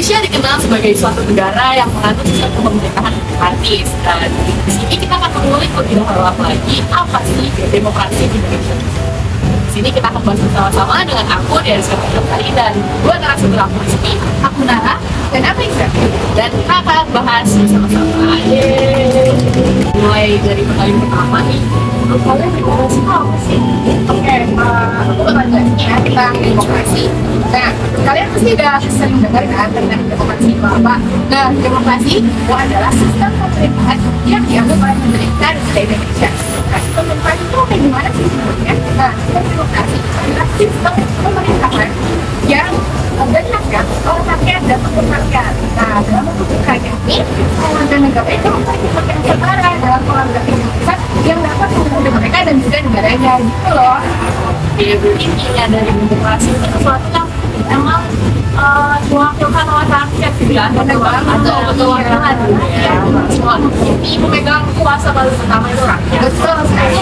Indonesia dikenal sebagai suatu negara yang menganut sistem pemerintahan demokratis, dan di sini kita akan mengulik lebih dalam lagi apa sih demokrasi di Indonesia. Di sini kita akan bahas bersama-sama dengan aku dari Sekolah Kali dan dua narasumber aku di sini, aku Nara dan aku Iza, dan kita akan bahas bersama-sama. Mulai dari pertanyaan pertama nih, kalian demokrasi itu apa sih? Oke, aku bakal jelasin ya tentang demokrasi. Nah, kalian pasti udah sering dengar kan tentang demokrasi itu apa? Nah, demokrasi itu adalah sistem pemerintahan yang dianggap oleh pemerintah di Indonesia. Nah, sistem pemerintahan itu kayak gimana sih sebenarnya? Nah, sistem demokrasi adalah sistem pemerintahan yang berdasarkan oleh rakyat dan untuk rakyat. Nah, dalam bentuk rakyat ini, warga negara itu seperti setara dalam keluarga Indonesia yang dapat mengundang mereka dan juga negaranya gitu loh. Jadi intinya dari demokrasi itu sesuatu yang emang diwakilkan oleh rakyat gitu ya, ada kewakilan ya. Ini memegang kuasa paling utama itu rakyat. Betul sekali.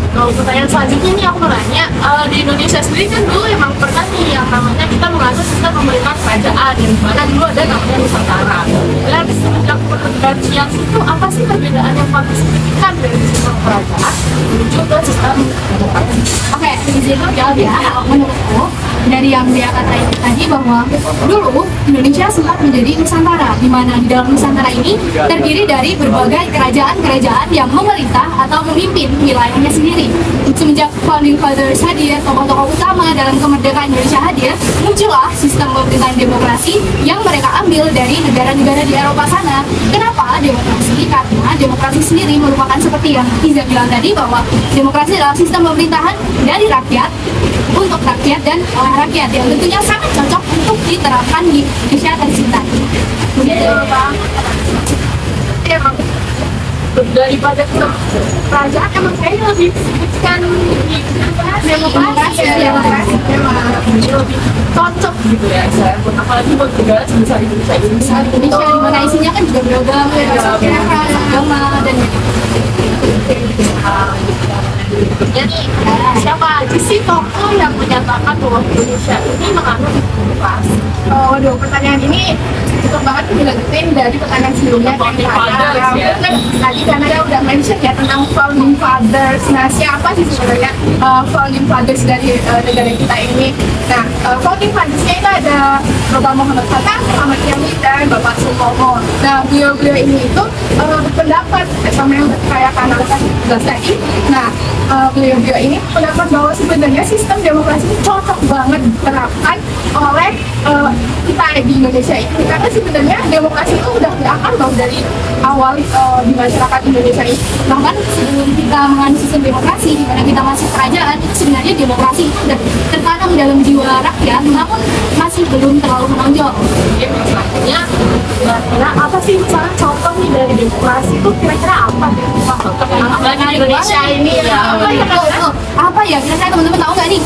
Kalau pertanyaan selanjutnya nih aku mau nanya, di Indonesia sendiri kan dulu emang pernah nih yang namanya kita mengatur sistem pemerintahan kerajaan yang dimana dulu ada namanya Nusantara. Dan semenjak pergantian itu apa sih perbedaan yang paling signifikan dari sistem kerajaan menuju ke sistem demokrasi? Oke, di sini jawab ya. Menurutku dari yang dia katain tadi bahwa dulu Indonesia sempat menjadi Nusantara, di mana di dalam Nusantara ini terdiri dari berbagai kerajaan-kerajaan yang memerintah atau memimpin wilayahnya sendiri. Semenjak founding fathers hadir, tokoh-tokoh utama dalam kemerdekaan Indonesia hadir, muncullah sistem pemerintahan demokrasi yang mereka ambil dari negara-negara di Eropa sana. Kenapa demokrasi? Karena demokrasi sendiri merupakan seperti yang Iza bilang tadi, bahwa demokrasi adalah sistem pemerintahan dari rakyat, untuk rakyat dan oleh rakyat, yang tentunya sangat cocok untuk diterapkan di Indonesia tercinta. Betul banget. Emang daripada kerajaan emang kayaknya lebih sebutkan demokrasi lebih cocok gitu ya, saya apalagi buat negara sebesar Indonesia di mana isinya kan juga beragam, agama dan berikutnya nih, siapa aja sih tokoh yang menyatakan bahwa Indonesia ini menganut demokrasi? Waduh, pertanyaan ini cukup banget dilanjutin dari pertanyaan sebelumnya. Tadi kan ada udah mention ya tentang founding fathers. Nah, siapa sih sebenarnya founding fathers dari negara kita ini? Nah, founding fathers-nya itu ada Bapak Muhammad Hatta, Muhammad Yamin, dan Bapak Soekarno. Nah, beliau-beliau ini itu berpendapat sama yang kayak Kanal jelas tadi. Nah, beliau-beliau ini pendapat bahwa sebenarnya sistem demokrasi ini cocok banget diterapkan oleh kita di Indonesia ini, karena sebenarnya demokrasi itu udah diakar loh dari awal di masyarakat Indonesia ini. bahkan sebelum kita menganut sistem demokrasi, di mana kita masuk kerajaan, itu sebenarnya demokrasi itu sudah tertanam dalam jiwa rakyat, namun masih belum terlalu menonjol. Jadi misalnya, kira-kira apa sih misalnya contoh nih dari demokrasi itu kira-kira apa? Apalagi di Indonesia ini ya. Apa ya? Kira-kira teman-teman tahu nggak nih?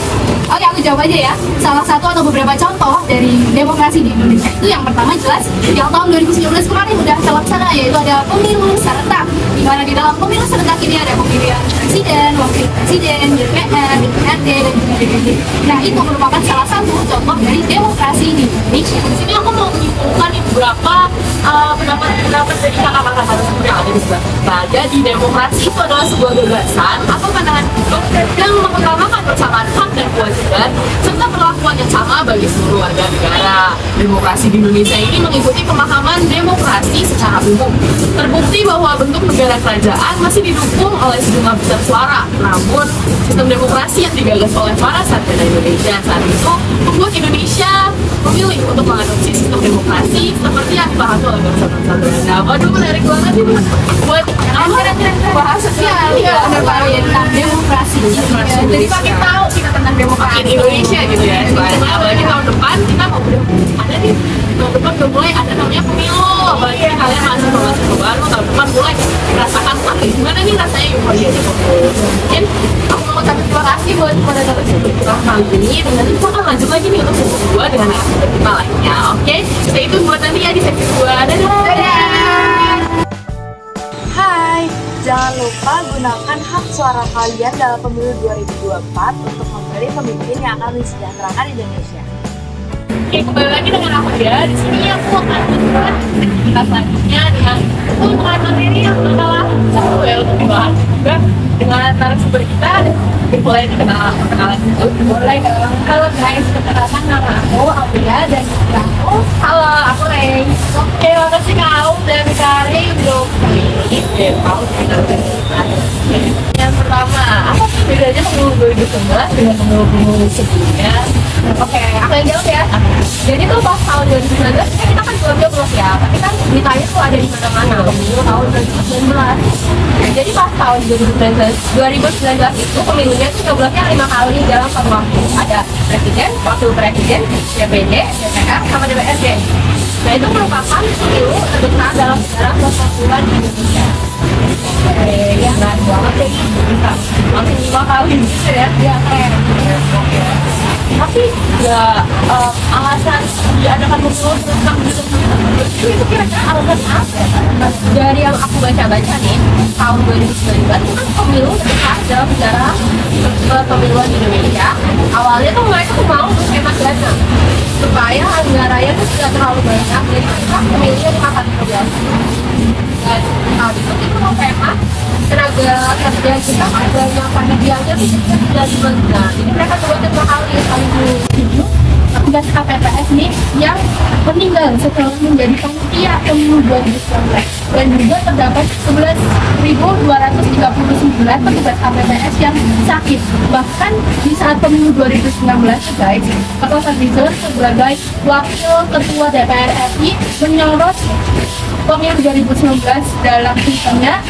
Oke, aku jawab aja ya. Salah satu atau beberapa contoh dari demokrasi di Indonesia itu yang pertama jelas yang tahun 2019 kemarin udah terlaksana, yaitu ada pemilu serentak, di mana di dalam pemilu serentak ini ada pemilihan presiden, wakil presiden, DPR, DPRD, dan juga DPD. Nah, itu merupakan salah satu contoh dari demokrasi di Indonesia. Di sini aku mau menyimpulkan beberapa pendapat dari kakak-kakak narasumber yang ada di sebelah kita. Jadi demokrasi itu adalah sebuah gagasan atau pandangan hidup yang mengutamakan persamaan hak dan kewajiban serta perlakuan yang sama bagi seluruh warga negara. Demokrasi di Indonesia ini mengikuti pemahaman demokrasi secara umum. Terbukti bahwa bentuk negara kerajaan masih didukung oleh sejumlah besar suara. Namun, sistem demokrasi yang digagas oleh para sarjana Indonesia saat itu membuat Indonesia memilih untuk mengadopsi sistem demokrasi seperti yang dipahami oleh bangsa-bangsa Belanda. Waduh, menarik banget ini buat bahasa sekali ya tentang demokrasi. Jadi makin tahu kita tentang demokrasi Indonesia gitu ya. Apalagi tahun depan kita mau ada nih, tahun depan udah mulai ada namanya pemilu. Apalagi kalian masih baru tahun depan mulai merasakan gimana nih rasanya euforia di pemilu. Mungkin aku mau ucapin terima kasih buat pada narasumber kita kali ini, dan nanti kita akan lanjut lagi nih untuk sesi 2 dengan narasumber kita lainnya. Oke, stay tune buat nanti ya di sesi 2. Dadah! Hai, jangan lupa gunakan hak suara kalian dalam pemilu 2024 untuk memilih pemimpin yang akan mensejahterakan Indonesia. Oke, kembali lagi dengan aku ya. Di sini aku akan membuat kita selanjutnya dengan materi yang adalah seru ya untuk dibahas juga dengan narasumber kita. Boleh perkenalan dulu. Boleh dong. Halo guys, perkenalkan nama aku Aulia dan aku. Halo, aku Rey. Oke, makasih Kak Aum dan Kak Rey belum tahu yang pertama, apa sih bedanya pemilu 2019 dengan pemilu sebelumnya? Oke, aku yang jawab ya. Jadi tuh pas tahun 2019 kan kita kan belum jomblos ya, tapi kan beritanya tuh ada di mana-mana pemilu tahun 2019. Jadi pas tahun 2019 itu pemilunya tuh nyoblosnya 5 kali dalam satu waktu. Ada presiden, wakil presiden, DPD, DPR, sama DPRD. Nah itu merupakan pemilu terbesar dalam sejarah persatuan di Indonesia. Oke, ya keren banget ya, bisa langsung 5 kali gitu ya. Ya, keren. Tapi ya alasan diadakan pemilu tentang itu kira-kira alasan apa ya? Dari yang aku baca-baca nih, tahun 2019 itu kan pemilu terbesar dalam sejarah pemiluan di Indonesia. Awalnya tuh mereka tuh mau hemat dana supaya anggarannya tuh tidak terlalu banyak, jadi mereka pemilunya dimakan 13. Dan hal itu mau hemat tenaga kerja kita kan banyak panitianya tuh tidak dibenar. Jadi mereka coba 5 kali sekaligus. Petugas KPPS nih yang meninggal setelah menjadi panitia pemilu 2019 dan juga terdapat 11.239 petugas KPPS yang sakit. Bahkan di saat pemilu 2019 guys, Ketua Sadrizon sebagai wakil ketua DPR RI menyorot pemilu 2019 dalam sistemnya.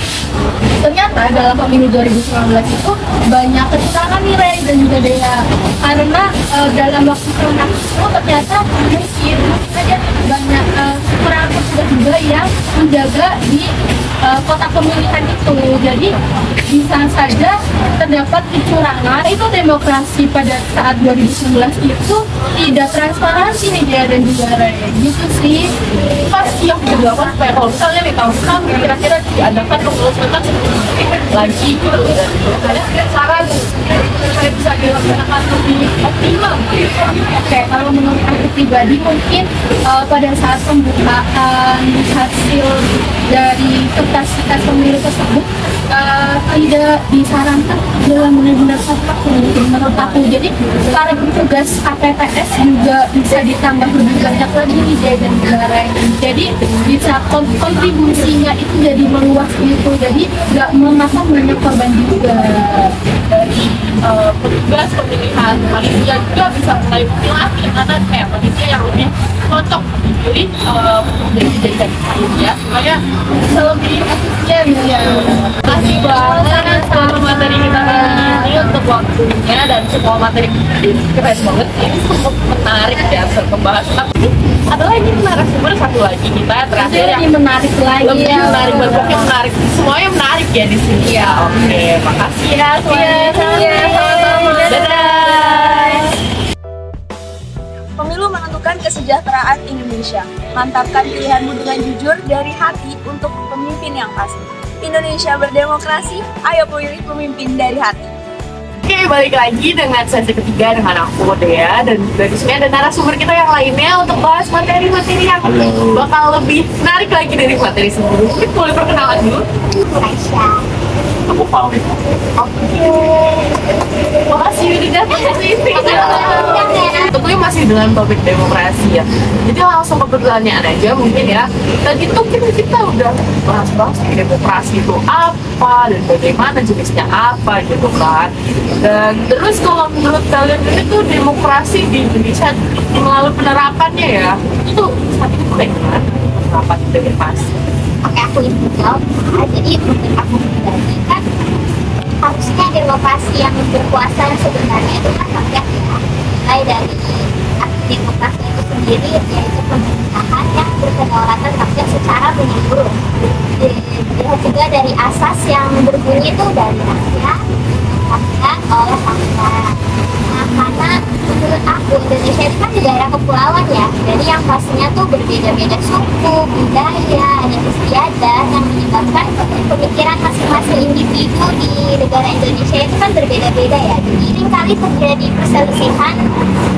Ternyata dalam pemilu 2019 itu banyak kecurangan nilai dan juga daya karena dalam waktu serentak itu ternyata mungkin saja banyak kurang petugas juga yang menjaga di kotak pemilihan itu, jadi bisa saja terdapat kecurangan. Itu demokrasi pada saat 2019 itu tidak transparansi nih dia dan juga Rey, gitu sih. Pasti yang bisa dilakukan supaya kalau misalnya nih tahun depan kira-kira diadakan pemilu serentak lagi gitu, ada saran saya bisa dilaksanakan lebih optimal. Oke, kalau menurut aku pribadi mungkin pada saat pembukaan hasil dari kertas pemilu tersebut tidak disarankan dalam benar-benar tepat menurut aku. Jadi para petugas KPPS juga bisa ditambah lebih banyak lagi di jajaran negara ini. Jadi bisa kontribusinya itu jadi meluas gitu. Jadi nggak memakan banyak korban juga. Dari petugas pemilihan panitia juga bisa mulai memilah karena kayak panitia yang lebih cocok dipilih menjadi panitia supaya bisa lebih efisien ya. Terima kasih banget sama materi kita hari ini untuk waktunya dan semua materi ini keren banget, ini cukup menarik ya untuk membahas. Tapi ada lagi narasumber satu lagi kita terakhir yang Lebih menarik lagi. lebih menarik, berpikir menarik, semuanya menarik ya di sini ya. Oke, makasih ya semuanya. Sama-sama. Dadah. Pemilu menentukan kesejahteraan Indonesia. Mantapkan pilihanmu dengan jujur dari hati untuk pemimpin yang pasti. Indonesia berdemokrasi, ayo pilih pemimpin dari hati. Oke, balik lagi dengan sesi ketiga dengan aku Dea dan juga di sini ada narasumber kita yang lainnya untuk bahas materi-materi yang bakal lebih menarik lagi dari materi sebelumnya. Mungkin boleh perkenalan dulu. Aku Paul. Makasih udah datang ke sini. Tentunya masih dengan topik demokrasi ya. Jadi langsung ke pertanyaan aja mungkin ya. Tadi tuh kita udah bahas-bahas demokrasi itu apa dan bagaimana jenisnya apa gitu kan. Dan terus kalau menurut kalian ini tuh demokrasi di Indonesia melalui penerapannya ya, itu saat ini kayak gimana penerapan demokrasi? Oke, aku itu jawab. Jadi menurut aku pribadi kan harusnya demokrasi yang berkuasa yang sebenarnya itu kan rakyat ya. Mulai dari arti demokrasi itu sendiri yaitu pemerintahan yang berkedaulatan rakyat secara menyeluruh. Dilihat juga dari asas yang berbunyi itu dari rakyat oleh rakyat. Nah, karena menurut aku Indonesia itu kan negara kepulauan ya, jadi yang pastinya tuh berbeda-beda suku, budaya, adat istiadat yang menyebabkan pemikiran masing-masing individu di negara Indonesia itu kan berbeda-beda ya, diiringkan kali terjadi perselisihan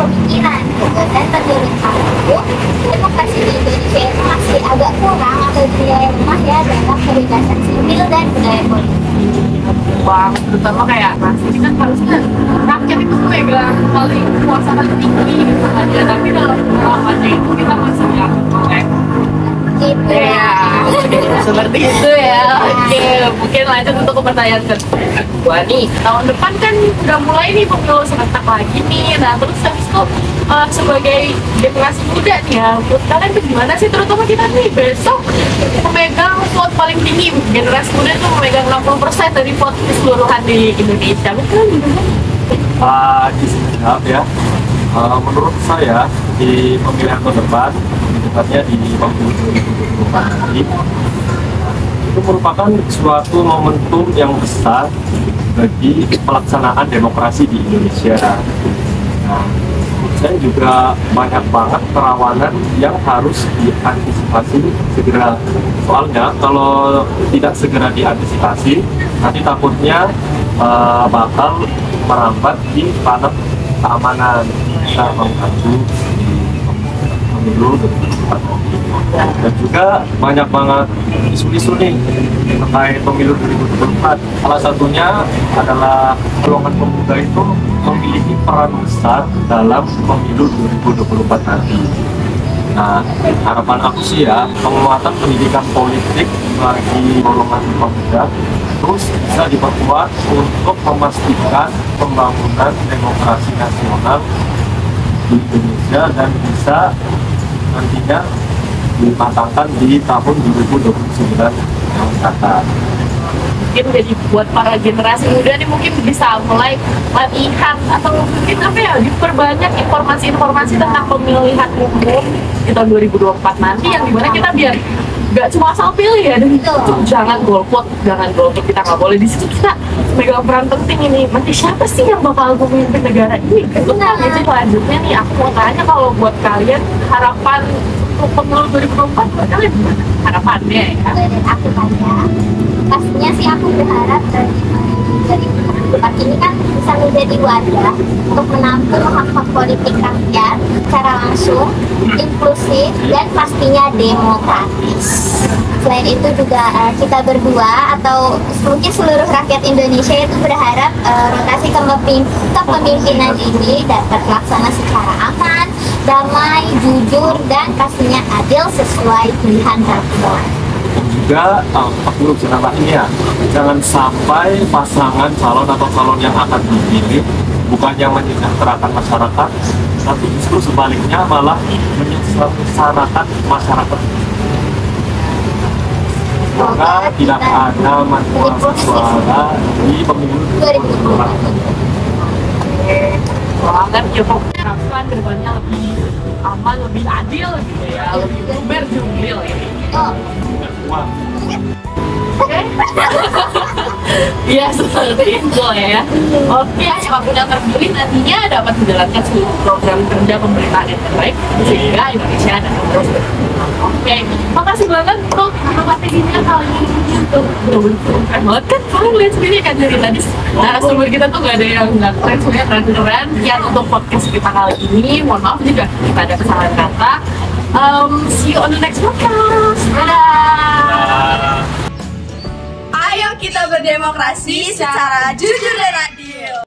pemikiran gitu. Dan menurut aku demokrasi di Indonesia itu masih agak kurang atau dinilai lemah ya dalam kebebasan sipil dan budaya politik. Uang, terutama kayak ini kan harusnya rakyat itu megang paling kuasa tertinggi gitu aja, tapi dalam pengalamannya itu kita masih dianggap Gitu ya, seperti itu ya. Oke, mungkin lanjut untuk pertanyaan kedua nih. Tahun depan kan udah mulai nih pemilu serentak lagi nih. Nah, terus habis itu sebagai generasi muda nih ya, menurut kalian tuh gimana sih? Terutama kita nih besok memegang vote paling tinggi. Generasi muda tuh memegang 60% dari vote keseluruhan di Indonesia. Betul gimana? Di sini ya. Menurut saya di pemilihan tahun depan, tepatnya di pemilu 2024 nanti, itu merupakan suatu momentum yang besar bagi pelaksanaan demokrasi di Indonesia. Nah, saya juga banyak banget kerawanan yang harus diantisipasi segera. Soalnya kalau tidak segera diantisipasi, nanti takutnya bakal merambat di ranah keamanan, bisa mengganggu di pemilu 2024 nanti. Dan juga banyak banget isu-isu nih terkait pemilu 2024. Salah satunya adalah golongan pemuda itu memiliki peran besar dalam pemilu 2024 nanti. Nah, harapan aku sih ya, penguatan pendidikan politik bagi golongan pemuda terus bisa diperkuat untuk memastikan pembangunan demokrasi nasional di Indonesia dan bisa nantinya dimatangkan di tahun 2029 yang datang. Mungkin jadi buat para generasi muda nih mungkin bisa mulai latihan atau mungkin apa ya, diperbanyak informasi-informasi tentang pemilihan umum di tahun 2024 nanti, yang dimana kita biar nggak cuma asal pilih ya, dan jangan golput, kita nggak boleh. Di situ kita megang peran penting ini, nanti siapa sih yang bakal memimpin negara ini gitu. Nah, jadi selanjutnya nih aku mau tanya, kalau buat kalian harapan untuk pemilu 2024 buat kalian gimana harapannya ya? Dan aku tanya, pastinya sih aku berharap dari tempat ini kan bisa menjadi wadah untuk menampung hak-hak politik rakyat secara langsung, inklusif, dan pastinya demokratis. Selain itu juga kita berdua atau mungkin seluruh rakyat Indonesia itu berharap rotasi kepemimpinan ini dapat terlaksana secara aman, damai, jujur, dan pastinya adil sesuai pilihan rakyat. Juga aku bisa tambahin ya, jangan sampai pasangan calon atau calon yang akan dipilih bukannya menyejahterakan masyarakat, tapi justru sebaliknya malah menyengsarakan masyarakat. Semoga tidak ada manipulasi suara di pemilu 2024. Banget ya, pokoknya harapkan kedepannya lebih aman, lebih adil gitu ya, lebih berjumbil ini. Iya, seperti itu ya. Oke, siapapun yang terpilih nantinya dapat menjalankan seluruh program kerja pemerintahan yang terbaik sehingga Indonesia dapat terus berkembang. Oke, makasih banget untuk materinya kali ini. Untuk keren banget kan, kalian lihat sendiri kan dari tadi narasumber kita tuh gak ada yang nggak keren, semuanya keren-keren. Ya, untuk podcast kita kali ini, mohon maaf juga kita ada kesalahan kata. See you on the next podcast. Dadah. Ayo kita berdemokrasi secara jujur dan adil.